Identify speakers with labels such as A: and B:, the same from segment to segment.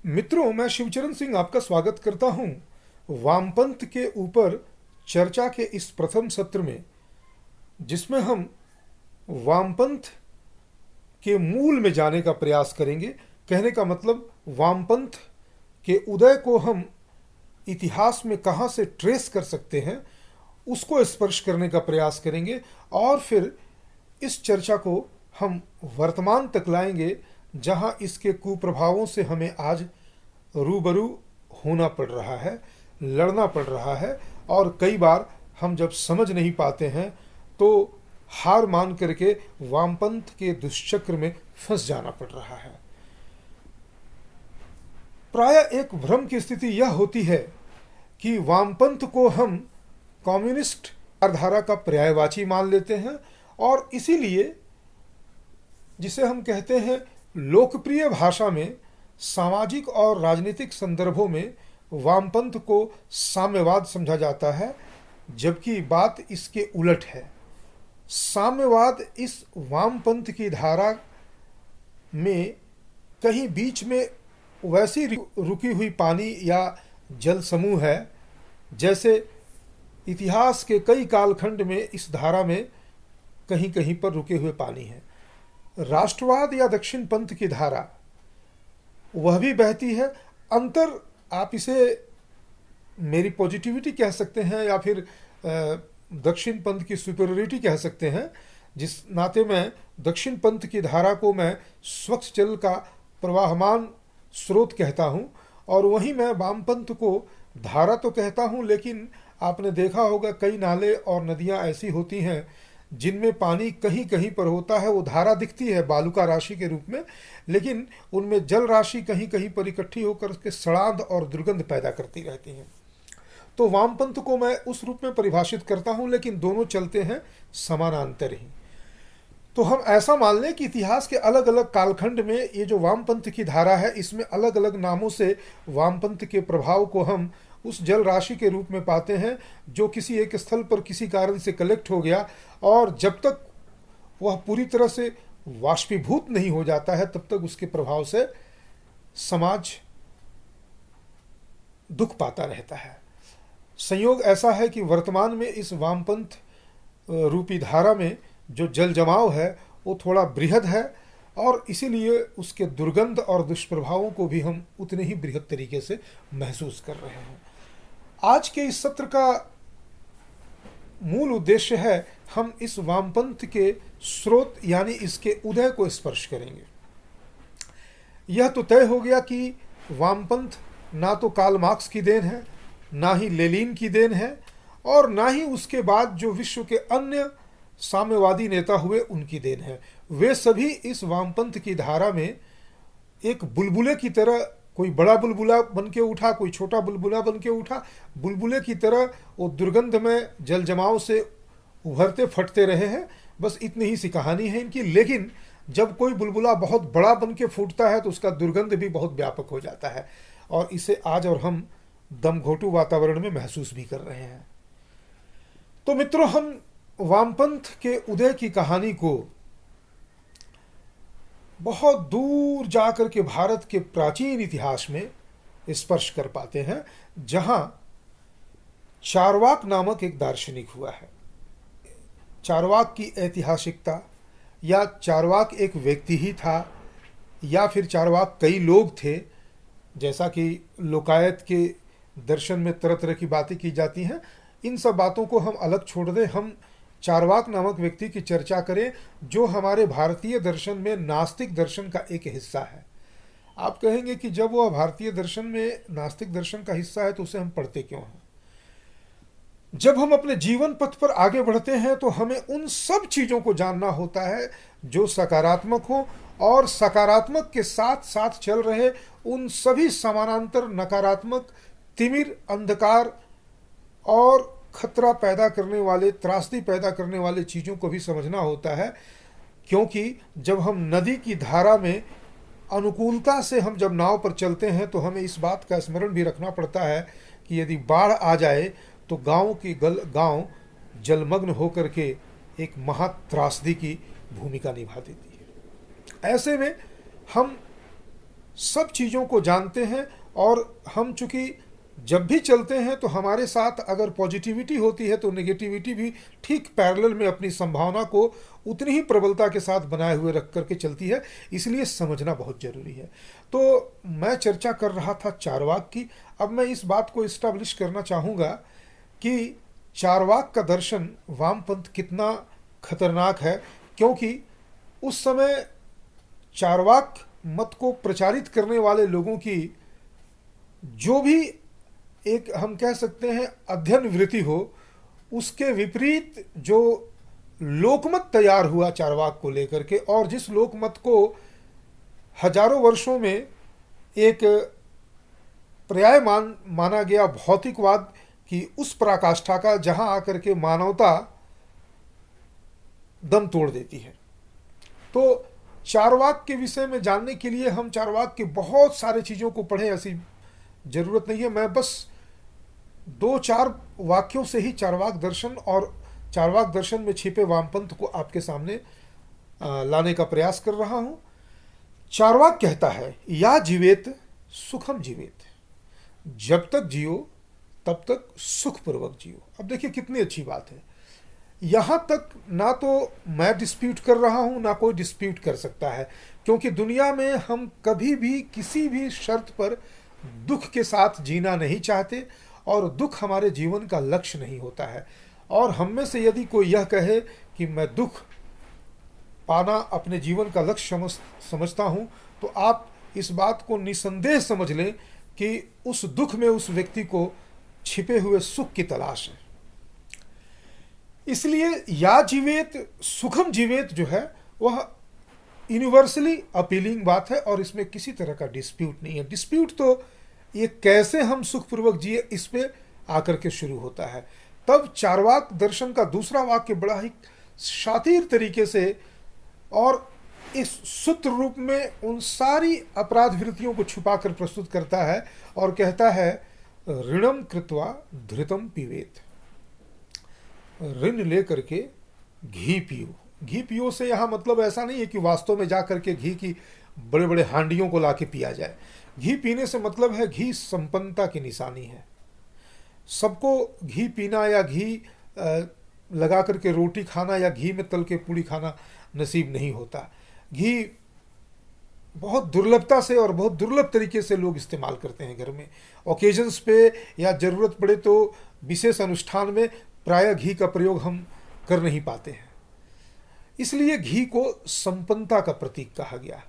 A: मित्रों, मैं शिवचरण सिंह आपका स्वागत करता हूं वामपंथ के ऊपर चर्चा के इस प्रथम सत्र में, जिसमें हम वामपंथ के मूल में जाने का प्रयास करेंगे। कहने का मतलब, वामपंथ के उदय को हम इतिहास में कहाँ से ट्रेस कर सकते हैं, उसको स्पर्श करने का प्रयास करेंगे और फिर इस चर्चा को हम वर्तमान तक लाएंगे, जहां इसके कुप्रभावों से हमें आज रूबरू होना पड़ रहा है, लड़ना पड़ रहा है। और कई बार हम जब समझ नहीं पाते हैं तो हार मान करके वामपंथ के दुष्चक्र में फंस जाना पड़ रहा है। प्राय एक भ्रम की स्थिति यह होती है कि वामपंथ को हम कम्युनिस्ट विचारधारा का पर्यायवाची मान लेते हैं और इसीलिए जिसे हम कहते हैं लोकप्रिय भाषा में सामाजिक और राजनीतिक संदर्भों में वामपंथ को साम्यवाद समझा जाता है, जबकि बात इसके उलट है। साम्यवाद इस वामपंथ की धारा में कहीं बीच में वैसी रुकी हुई पानी या जल समूह है जैसे इतिहास के कई कालखंड में इस धारा में कहीं कहीं पर रुके हुए पानी है। राष्ट्रवाद या दक्षिण पंथ की धारा वह भी बहती है। अंतर, आप इसे मेरी पॉजिटिविटी कह सकते हैं या फिर दक्षिण पंथ की सुपीरियरिटी कह सकते हैं। जिस नाते मैं दक्षिण पंथ की धारा को मैं स्वच्छ जल का प्रवाहमान स्रोत कहता हूँ और वहीं मैं वामपंथ को धारा तो कहता हूँ, लेकिन आपने देखा होगा कई नाले और नदियाँ ऐसी होती हैं जिनमें पानी कहीं कहीं पर होता है, वो धारा दिखती है बालुका राशि के रूप में, लेकिन उनमें जल राशि कहीं कहीं पर इकट्ठी होकर के सड़ांध और दुर्गंध पैदा करती रहती है। तो वामपंथ को मैं उस रूप में परिभाषित करता हूं, लेकिन दोनों चलते हैं समानांतर ही। तो हम ऐसा मान लें कि इतिहास के अलग अलग कालखंड में ये जो वामपंथ की धारा है, इसमें अलग अलग नामों से वामपंथ के प्रभाव को हम उस जल राशि के रूप में पाते हैं जो किसी एक स्थल पर किसी कारण से कलेक्ट हो गया, और जब तक वह पूरी तरह से वाष्पीभूत नहीं हो जाता है तब तक उसके प्रभाव से समाज दुख पाता रहता है। संयोग ऐसा है कि वर्तमान में इस वामपंथ रूपी धारा में जो जल जमाव है वो थोड़ा बृहद है और इसीलिए उसके दुर्गंध और दुष्प्रभावों को भी हम उतने ही बृहद तरीके से महसूस कर रहे हैं। आज के इस सत्र का मूल उद्देश्य है हम इस वामपंथ के स्रोत यानी इसके उदय को स्पर्श करेंगे। यह तो तय हो गया कि वामपंथ ना तो कार्ल मार्क्स की देन है, ना ही लेनिन की देन है और ना ही उसके बाद जो विश्व के अन्य साम्यवादी नेता हुए उनकी देन है। वे सभी इस वामपंथ की धारा में एक बुलबुले की तरह, कोई बड़ा बुलबुला बन के उठा, कोई छोटा बुलबुला बन के उठा, बुलबुले की तरह वो दुर्गंध में जल जमाव से उभरते फटते रहे हैं। बस इतनी ही सी कहानी है इनकी। लेकिन जब कोई बुलबुला बहुत बड़ा बन के फूटता है तो उसका दुर्गंध भी बहुत व्यापक हो जाता है और इसे आज और हम दमघोटू वातावरण में महसूस भी कर रहे हैं। तो मित्रों, हम वामपंथ के उदय की कहानी को बहुत दूर जाकर के भारत के प्राचीन इतिहास में स्पर्श कर पाते हैं, जहां चारवाक नामक एक दार्शनिक हुआ है। चारवाक की ऐतिहासिकता, या चारवाक एक व्यक्ति ही था या फिर चारवाक कई लोग थे, जैसा कि लोकायत के दर्शन में तरह तरह की बातें की जाती हैं, इन सब बातों को हम अलग छोड़ दें। हम चारवाक नामक व्यक्ति की चर्चा करें जो हमारे भारतीय दर्शन में नास्तिक दर्शन का एक हिस्सा है। आप कहेंगे कि जब वह भारतीय दर्शन में नास्तिक दर्शन का हिस्सा है तो उसे हम पढ़ते क्यों हैं? जब हम अपने जीवन पथ पर आगे बढ़ते हैं तो हमें उन सब चीज़ों को जानना होता है जो सकारात्मक हो, और सकारात्मक के साथ साथ चल रहे उन सभी समानांतर नकारात्मक, तिमिर, अंधकार और खतरा पैदा करने वाले, त्रासदी पैदा करने वाले चीज़ों को भी समझना होता है। क्योंकि जब हम नदी की धारा में अनुकूलता से हम जब नाव पर चलते हैं तो हमें इस बात का स्मरण भी रखना पड़ता है कि यदि बाढ़ आ जाए तो गांव जलमग्न होकर के एक महा त्रासदी की भूमिका निभा देती है। ऐसे में हम सब चीज़ों को जानते हैं, और हम चूँकि जब भी चलते हैं तो हमारे साथ अगर पॉजिटिविटी होती है तो नेगेटिविटी भी ठीक पैरेलल में अपनी संभावना को उतनी ही प्रबलता के साथ बनाए हुए रख करके चलती है। इसलिए समझना बहुत ज़रूरी है। तो मैं चर्चा कर रहा था चारवाक की। अब मैं इस बात को इस्टेब्लिश करना चाहूँगा कि चारवाक का दर्शन वामपंथ कितना खतरनाक है, क्योंकि उस समय चारवाक मत को प्रचारित करने वाले लोगों की जो भी एक हम कह सकते हैं अध्ययन वृत्ति हो, उसके विपरीत जो लोकमत तैयार हुआ चारवाक को लेकर के, और जिस लोकमत को हजारों वर्षों में एक पर्याय माना गया भौतिकवाद की उस पराकाष्ठा का, जहां आकर के मानवता दम तोड़ देती है। तो चारवाक के विषय में जानने के लिए हम चारवाक के बहुत सारे चीज़ों को पढ़ें, ऐसी ज़रूरत नहीं है। मैं बस 2-4 वाक्यों से ही चारवाक दर्शन और चारवाक दर्शन में छिपे वामपंथ को आपके सामने लाने का प्रयास कर रहा हूँ। चारवाक कहता है, या जीवेत सुखम जीवेत, जब तक जियो तब तक सुखपूर्वक जियो। अब देखिए कितनी अच्छी बात है। यहाँ तक ना तो मैं डिस्प्यूट कर रहा हूँ, ना कोई डिस्प्यूट कर सकता है, क्योंकि दुनिया में हम कभी भी किसी भी शर्त पर दुख के साथ जीना नहीं चाहते, और दुख हमारे जीवन का लक्ष्य नहीं होता है। और हम में से यदि कोई यह कहे कि मैं दुख पाना अपने जीवन का लक्ष्य समझता हूँ, तो आप इस बात को निसंदेह समझ लें कि उस दुख में उस व्यक्ति को छिपे हुए सुख की तलाश है। इसलिए या जीवेत सुखम जीवेत जो है वह यूनिवर्सली अपीलिंग बात है, और इसमें किसी तरह का डिस्प्यूट नहीं है। डिस्प्यूट तो ये कैसे हम सुखपूर्वक जिए इस पे आकर के शुरू होता है। तब चारवाक दर्शन का दूसरा वाक्य बड़ा ही शातिर तरीके से और इस सूत्र रूप में उन सारी अपराध वृत्तियों को छुपाकर प्रस्तुत करता है, और कहता है, ऋणम कृत्वा धृतम पीवेत, ऋण ले करके घी पियो। घी पियो से यहाँ मतलब ऐसा नहीं है कि वास्तव में जा करके घी की बड़े बड़े हांडियों को लाके पिया जाए। घी पीने से मतलब है घी संपन्नता की निशानी है। सबको घी पीना या घी लगा करके रोटी खाना या घी में तल के पूड़ी खाना नसीब नहीं होता। घी बहुत दुर्लभता से और बहुत दुर्लभ तरीके से लोग इस्तेमाल करते हैं घर में, ओकेजन्स पे, या ज़रूरत पड़े तो विशेष अनुष्ठान में प्रायः घी का प्रयोग हम कर नहीं पाते हैं। इसलिए घी को संपन्नता का प्रतीक कहा गया।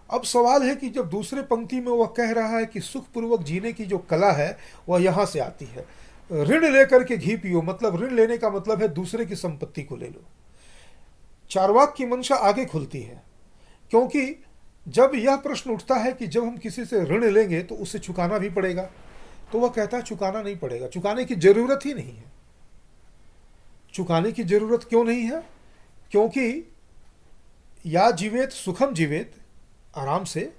A: अब सवाल है कि जब दूसरे पंक्ति में वह कह रहा है कि सुखपूर्वक जीने की जो कला है वह यहाँ से आती है। ऋण लेकर के घी पियो, मतलब ऋण लेने का मतलब है दूसरे की संपत्ति को ले लो। चारवाक की मंशा आगे खुलती है, क्योंकि जब यह प्रश्न उठता है कि जब हम किसी से ऋण लेंगे तो उसे चुकाना भी पड़ेगा, तो वह कहता है चुकाना नहीं पड़ेगा, चुकाने की जरूरत ही नहीं है। चुकाने की जरूरत क्यों नहीं है? क्योंकि या जीवेत सुखम जीवेत, आराम से,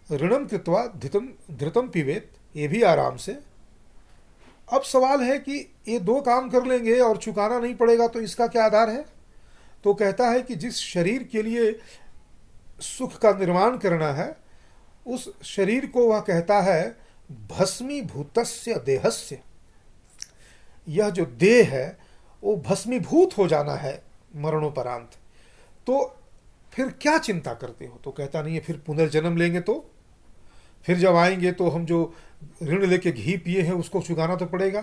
A: ऋणम कृत्वा धृतम पीवेत, ये भी आराम से। अब सवाल है कि ये दो काम कर लेंगे और चुकाना नहीं पड़ेगा, तो इसका क्या आधार है? तो कहता है कि जिस शरीर के लिए सुख का निर्माण करना है, उस शरीर को वह कहता है भस्मीभूतस्य देहस्य। यह जो देह है वो भस्मीभूत हो जाना है मरणोपरांत, तो फिर क्या चिंता करते हो? तो कहता नहीं है फिर पुनर्जन्म लेंगे, तो फिर जब आएंगे तो हम जो ऋण लेके घी पिए हैं उसको चुकाना तो पड़ेगा।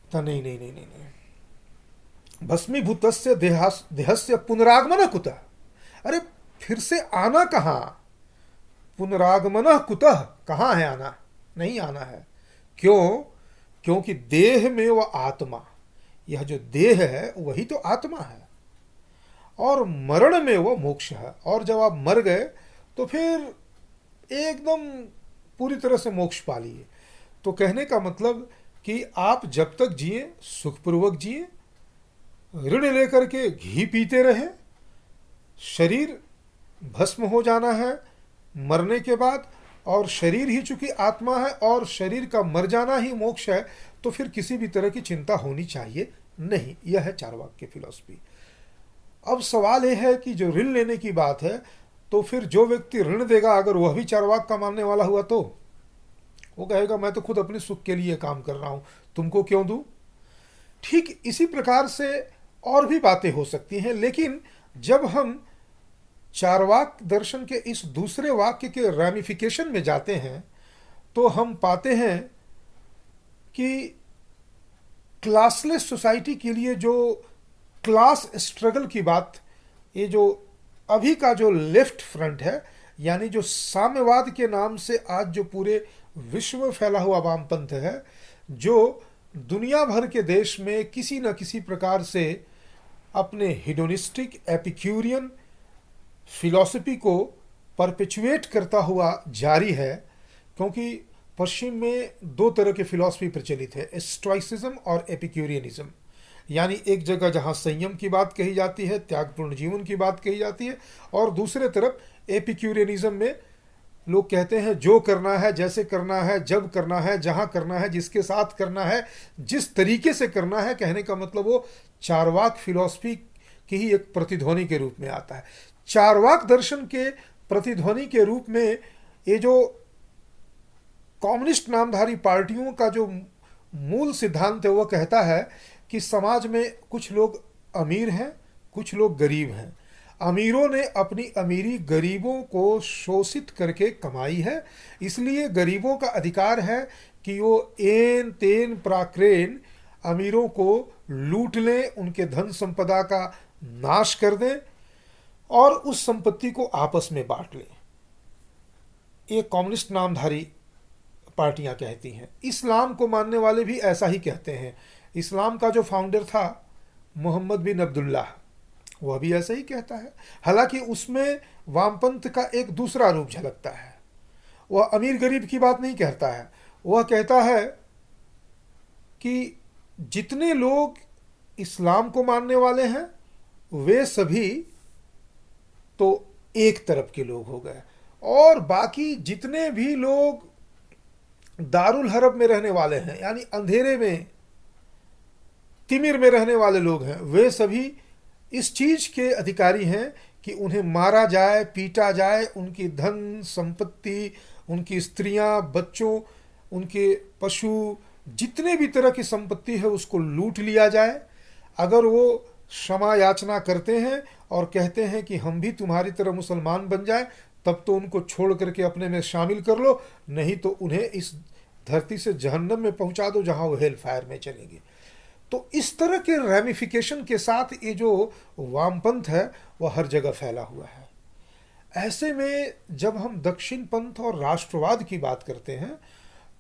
A: तो नहीं नहीं नहीं नहीं, नहीं। भस्मीभूतस्य देहस्य पुनरागमन कुतः। अरे फिर से आना कहाँ? पुनरागमन कुतः, कहाँ है आना? नहीं आना है। क्यों? क्योंकि देह में वह आत्मा, यह जो देह है वही तो आत्मा है, और मरण में वह मोक्ष है। और जब आप मर गए तो फिर एकदम पूरी तरह से मोक्ष पा लिए। तो कहने का मतलब कि आप जब तक जिए सुखपूर्वक जिए, ऋण लेकर के घी पीते रहे, शरीर भस्म हो जाना है मरने के बाद, और शरीर ही चूंकि आत्मा है और शरीर का मर जाना ही मोक्ष है, तो फिर किसी भी तरह की चिंता होनी चाहिए नहीं। यह है चारवाक की फिलॉसफी। अब सवाल यह है कि जो ऋण लेने की बात है, तो फिर जो व्यक्ति ऋण देगा अगर वह भी चारवाक का मानने वाला हुआ तो वो कहेगा मैं तो खुद अपने सुख के लिए काम कर रहा हूं, तुमको क्यों दूं। ठीक इसी प्रकार से और भी बातें हो सकती हैं, लेकिन जब हम चारवाक दर्शन के इस दूसरे वाक्य के रैमिफिकेशन में जाते हैं तो हम पाते हैं कि क्लासलेस सोसाइटी के लिए जो क्लास स्ट्रगल की बात, ये जो अभी का जो लेफ्ट फ्रंट है, यानी जो साम्यवाद के नाम से आज जो पूरे विश्व में फैला हुआ वामपंथ है, जो दुनिया भर के देश में किसी न किसी प्रकार से अपने हिडोनिस्टिक एपिक्यूरियन फिलॉसफी को परपेचुएट करता हुआ जारी है। क्योंकि पश्चिम में दो तरह के फिलॉसफी प्रचलित है, स्टोइसिज्म और एपिक्यूरियनिज्म। यानी एक जगह जहाँ संयम की बात कही जाती है, त्यागपूर्ण जीवन की बात कही जाती है, और दूसरे तरफ एपिक्यूरियनिज्म में लोग कहते हैं जो करना है, जैसे करना है, जब करना है, जहाँ करना है, जिसके साथ करना है, जिस तरीके से करना है। कहने का मतलब वो चारवाक फिलॉसफी की ही एक प्रतिध्वनि के रूप में आता है। चारवाक दर्शन के प्रतिध्वनि के रूप में ये जो कम्युनिस्ट नामधारी पार्टियों का जो मूल सिद्धांत है वह कहता है कि समाज में कुछ लोग अमीर हैं, कुछ लोग गरीब हैं। अमीरों ने अपनी अमीरी गरीबों को शोषित करके कमाई है, इसलिए गरीबों का अधिकार है कि वो एन तेन प्राक्रेन अमीरों को लूट लें, उनके धन संपदा का नाश कर दें और उस संपत्ति को आपस में बांट लें। ये कम्युनिस्ट नामधारी पार्टियां कहती हैं। इस्लाम को मानने वाले भी ऐसा ही कहते हैं। इस्लाम का जो फाउंडर था मोहम्मद बिन अब्दुल्लाह, वह भी ऐसा ही कहता है। हालांकि उसमें वामपंथ का एक दूसरा रूप झलकता है। वह अमीर गरीब की बात नहीं कहता है, वह कहता है कि जितने लोग इस्लाम को मानने वाले हैं वे सभी तो एक तरफ के लोग हो गए, और बाकी जितने भी लोग दारुल हरब में रहने वाले हैं, यानी अंधेरे में, तिमिर में रहने वाले लोग हैं, वे सभी इस चीज के अधिकारी हैं कि उन्हें मारा जाए, पीटा जाए, उनकी धन संपत्ति, उनकी स्त्रियां, बच्चों, उनके पशु, जितने भी तरह की संपत्ति है उसको लूट लिया जाए। अगर वो क्षमा याचना करते हैं और कहते हैं कि हम भी तुम्हारी तरह मुसलमान बन जाए, तब तो उनको छोड़ करके अपने में शामिल कर लो, नहीं तो उन्हें इस धरती से जहन्नम में पहुंचा दो जहां वो हेल फायर में चलेंगे। तो इस तरह के रैमिफिकेशन के साथ ये जो वामपंथ है वह हर जगह फैला हुआ है। ऐसे में जब हम दक्षिण पंथ और राष्ट्रवाद की बात करते हैं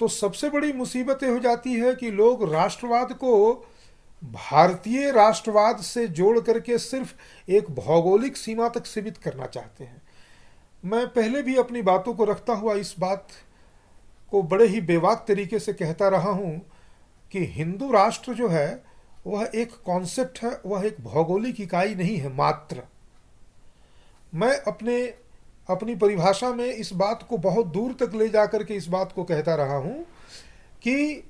A: तो सबसे बड़ी मुसीबत हो जाती है कि लोग राष्ट्रवाद को भारतीय राष्ट्रवाद से जोड़ करके सिर्फ एक भौगोलिक सीमा तक सीमित करना चाहते हैं। मैं पहले भी अपनी बातों को रखता हुआ इस बात को बड़े ही बेबाक तरीके से कहता रहा हूँ कि हिंदू राष्ट्र जो है वह एक कॉन्सेप्ट है, वह एक भौगोलिक इकाई नहीं है मात्र। मैं अपनी परिभाषा में इस बात को बहुत दूर तक ले जाकर के इस बात को कहता रहा हूँ कि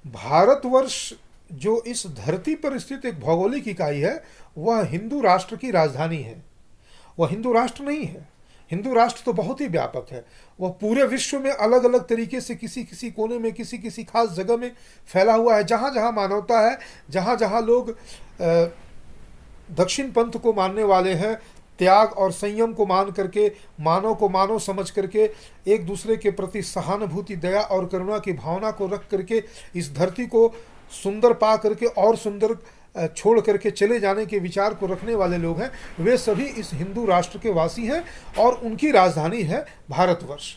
A: भारतवर्ष जो इस धरती पर स्थित एक भौगोलिक इकाई है वह हिंदू राष्ट्र की राजधानी है, वह हिंदू राष्ट्र नहीं है। हिंदू राष्ट्र तो बहुत ही व्यापक है, वह पूरे विश्व में अलग अलग तरीके से किसी किसी कोने में, किसी किसी खास जगह में फैला हुआ है। जहाँ जहाँ मानवता है, जहाँ जहाँ लोग दक्षिण पंथ को मानने वाले हैं, त्याग और संयम को मान करके, मानव को मानव समझ करके, एक दूसरे के प्रति सहानुभूति, दया और करुणा की भावना को रख करके इस धरती को सुंदर पा करके और सुंदर छोड़ करके चले जाने के विचार को रखने वाले लोग हैं, वे सभी इस हिंदू राष्ट्र के वासी हैं और उनकी राजधानी है भारतवर्ष।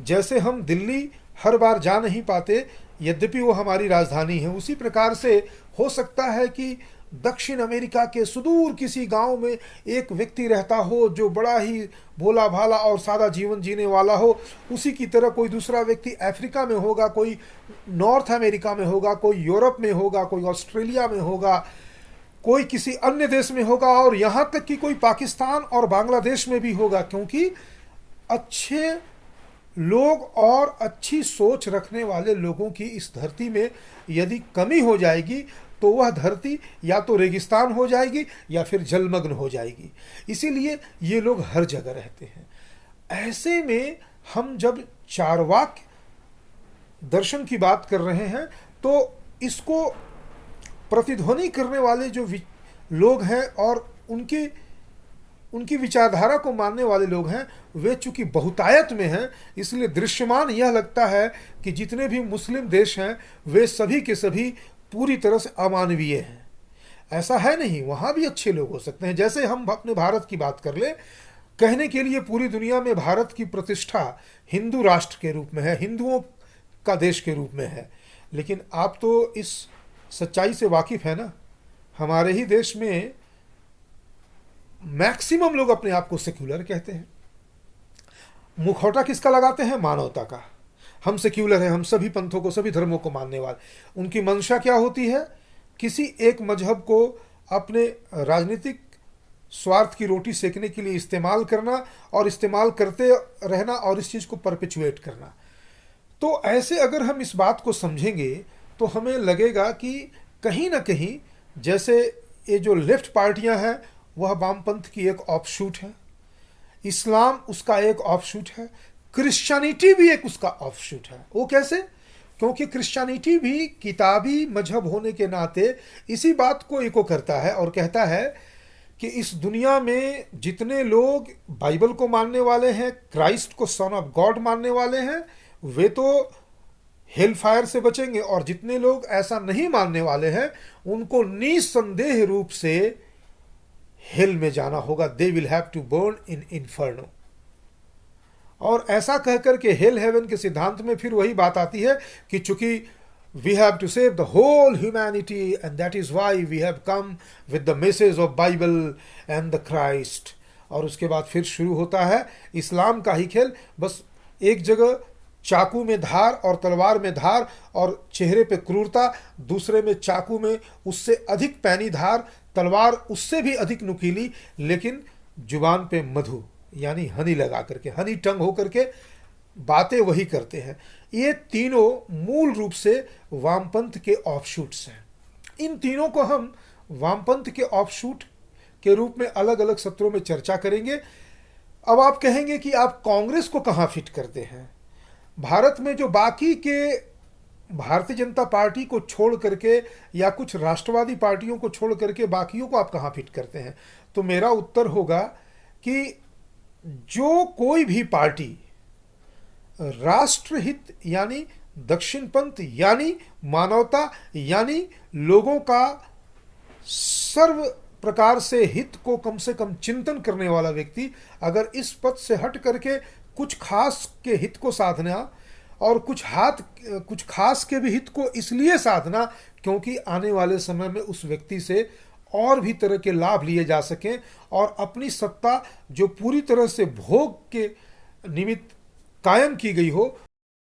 A: जैसे हम दिल्ली हर बार जा नहीं पाते यद्यपि वो हमारी राजधानी है, उसी प्रकार से हो सकता है कि दक्षिण अमेरिका के सुदूर किसी गांव में एक व्यक्ति रहता हो जो बड़ा ही भोला भाला और सादा जीवन जीने वाला हो। उसी की तरह कोई दूसरा व्यक्ति अफ्रीका में होगा, कोई नॉर्थ अमेरिका में होगा, कोई यूरोप में होगा, कोई ऑस्ट्रेलिया में होगा, कोई किसी अन्य देश में होगा, और यहाँ तक कि कोई पाकिस्तान और बांग्लादेश में भी होगा। क्योंकि अच्छे लोग और अच्छी सोच रखने वाले लोगों की इस धरती में यदि कमी हो जाएगी तो वह धरती या तो रेगिस्तान हो जाएगी या फिर जलमग्न हो जाएगी। इसीलिए ये लोग हर जगह रहते हैं। ऐसे में हम जब चार्वाक दर्शन की बात कर रहे हैं तो इसको प्रतिध्वनि करने वाले जो लोग हैं और उनकी विचारधारा को मानने वाले लोग हैं, वे चूंकि बहुतायत में हैं, इसलिए दृश्यमान यह लगता है कि जितने भी मुस्लिम देश हैं वे सभी के सभी पूरी तरह से अमानवीय हैं। ऐसा है नहीं, वहाँ भी अच्छे लोग हो सकते हैं। जैसे हम अपने भारत की बात कर ले, कहने के लिए पूरी दुनिया में भारत की प्रतिष्ठा हिंदू राष्ट्र के रूप में है, हिंदुओं का देश के रूप में है, लेकिन आप तो इस सच्चाई से वाकिफ है ना, हमारे ही देश में मैक्सिमम लोग अपने आप को सेक्युलर कहते हैं। मुखौटा किसका लगाते हैं? मानवता का। हम सेक्युलर हैं, हम सभी पंथों को, सभी धर्मों को मानने वाले। उनकी मंशा क्या होती है? किसी एक मजहब को अपने राजनीतिक स्वार्थ की रोटी सेकने के लिए इस्तेमाल करना और इस्तेमाल करते रहना और इस चीज़ को परपेचुएट करना। तो ऐसे अगर हम इस बात को समझेंगे तो हमें लगेगा कि कहीं ना कहीं जैसे ये जो लेफ्ट पार्टियां हैं वह वामपंथ की एक ऑफशूट है, इस्लाम उसका एक ऑफशूट है, क्रिश्चियनिटी भी एक उसका ऑफशूट है। वो कैसे? क्योंकि क्रिश्चियनिटी भी किताबी मजहब होने के नाते इसी बात को इको करता है और कहता है कि इस दुनिया में जितने लोग बाइबल को मानने वाले हैं, क्राइस्ट को सन ऑफ गॉड मानने वाले हैं, वे तो हेल फायर से बचेंगे, और जितने लोग ऐसा नहीं मानने वाले हैं उनको निसंदेह रूप से हेल में जाना होगा। They will have to burn in inferno. और ऐसा कहकर के हेल हेवन के सिद्धांत में फिर वही बात आती है कि चूंकि we have to save the whole humanity and that is why we have come with the message of Bible and the Christ. और उसके बाद फिर शुरू होता है इस्लाम का ही खेल। बस एक जगह चाकू में धार और तलवार में धार और चेहरे पे क्रूरता, दूसरे में चाकू में उससे अधिक पैनी धार, तलवार उससे भी अधिक नुकीली, लेकिन जुबान पे मधु यानी हनी लगा करके, हनी टंग हो करके बातें वही करते हैं। ये तीनों मूल रूप से वामपंथ के ऑफशूट्स हैं। इन तीनों को हम वामपंथ के ऑफशूट के रूप में अलग अलग सत्रों में चर्चा करेंगे। अब आप कहेंगे कि आप कांग्रेस को कहाँ फिट करते हैं? भारत में जो बाकी के भारतीय जनता पार्टी को छोड़ करके या कुछ राष्ट्रवादी पार्टियों को छोड़ करके बाकियों को आप कहाँ फिट करते हैं? तो मेरा उत्तर होगा कि जो कोई भी पार्टी राष्ट्रहित यानी दक्षिणपंथ यानी मानवता यानी लोगों का सर्व प्रकार से हित को कम से कम चिंतन करने वाला व्यक्ति अगर इस पद से हट करके कुछ खास के हित को साधना और कुछ खास के भी हित को इसलिए साधना क्योंकि आने वाले समय में उस व्यक्ति से और भी तरह के लाभ लिए जा सकें और अपनी सत्ता जो पूरी तरह से भोग के निमित्त कायम की गई हो